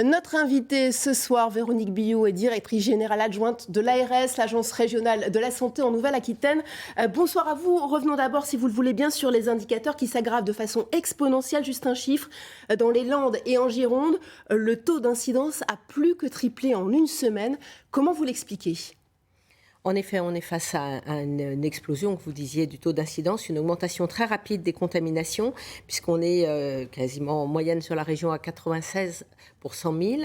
Notre invitée ce soir, Véronique Billaud, est directrice générale adjointe de l'ARS, l'Agence régionale de la santé en Nouvelle-Aquitaine. Bonsoir à vous. Revenons d'abord, si vous le voulez bien, sur les indicateurs qui s'aggravent de façon exponentielle. Juste un chiffre, dans les Landes et en Gironde, le taux d'incidence a plus que triplé en une semaine. Comment vous l'expliquez ? En effet, on est face à une explosion, que vous disiez, du taux d'incidence, une augmentation très rapide des contaminations, puisqu'on est quasiment en moyenne sur la région à 96 pour 100 000.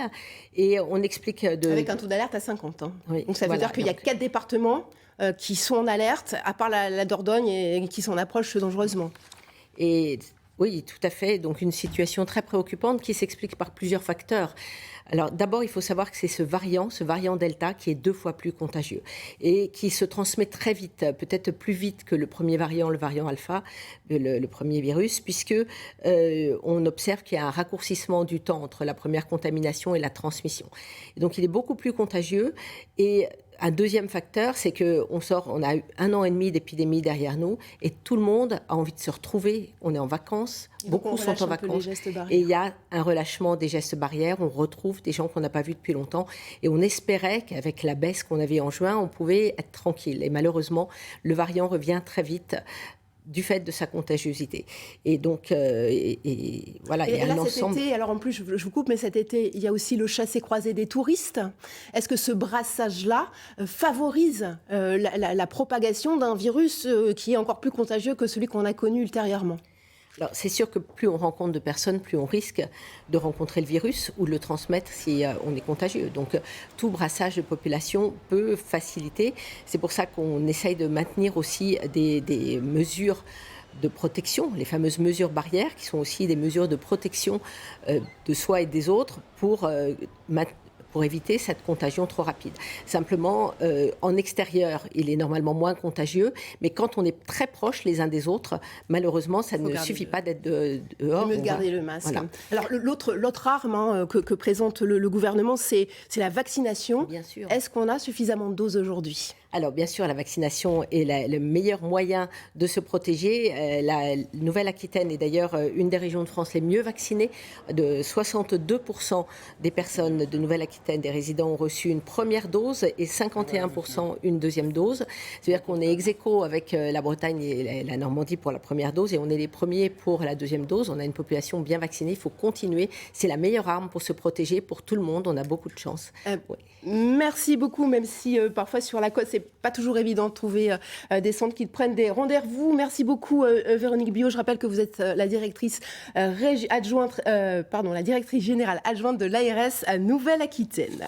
Et on explique... Avec un taux d'alerte à 50. Oui, donc ça veut dire qu'il y a 4 départements qui sont en alerte, à part la Dordogne, et qui s'en approchent dangereusement. Et oui, tout à fait. Donc une situation très préoccupante qui s'explique par plusieurs facteurs. Alors d'abord, il faut savoir que c'est ce variant Delta, qui est 2 fois plus contagieux et qui se transmet très vite, peut-être plus vite que le premier variant, le variant alpha, le premier virus, puisque on observe qu'il y a un raccourcissement du temps entre la première contamination et la transmission. Et donc il est beaucoup plus contagieux. Et un deuxième facteur, c'est on a eu 1 an et demi d'épidémie derrière nous et tout le monde a envie de se retrouver. On est en vacances, beaucoup sont en vacances et il y a un relâchement des gestes barrières. On retrouve des gens qu'on n'a pas vus depuis longtemps et on espérait qu'avec la baisse qu'on avait en juin, on pouvait être tranquille. Et malheureusement, le variant revient très vite du fait de sa contagiosité. Et donc, voilà, il y a un ensemble... Cet été, alors en plus, je vous coupe, mais cet été, il y a aussi le chassé-croisé des touristes. Est-ce que ce brassage-là favorise la propagation d'un virus qui est encore plus contagieux que celui qu'on a connu ultérieurement ? Alors, c'est sûr que plus on rencontre de personnes, plus on risque de rencontrer le virus ou de le transmettre si on est contagieux. Donc, tout brassage de population peut faciliter. C'est pour ça qu'on essaye de maintenir aussi des mesures de protection, les fameuses mesures barrières, qui sont aussi des mesures de protection de soi et des autres pour éviter cette contagion trop rapide. Simplement, en extérieur, il est normalement moins contagieux, mais quand on est très proches les uns des autres, malheureusement, ça ne suffit pas d'être dehors. C'est mieux de garder le masque. Voilà. Alors, l'autre arme que présente le gouvernement, c'est la vaccination. Bien sûr. Est-ce qu'on a suffisamment de doses aujourd'hui ? Alors, bien sûr, la vaccination est le meilleur moyen de se protéger. La Nouvelle-Aquitaine est d'ailleurs une des régions de France les mieux vaccinées. De 62% des personnes de Nouvelle-Aquitaine, des résidents, ont reçu une première dose et 51% une deuxième dose. C'est-à-dire qu'on est ex-aequo avec la Bretagne et la Normandie pour la première dose et on est les premiers pour la deuxième dose. On a une population bien vaccinée. Il faut continuer. C'est la meilleure arme pour se protéger pour tout le monde. On a beaucoup de chance. Ouais. Merci beaucoup, même si parfois sur la côte, c'est pas toujours évident de trouver des centres qui prennent des rendez-vous. Merci beaucoup, Véronique Billaud. Je rappelle que vous êtes la directrice la directrice générale adjointe de l'ARS à Nouvelle-Aquitaine.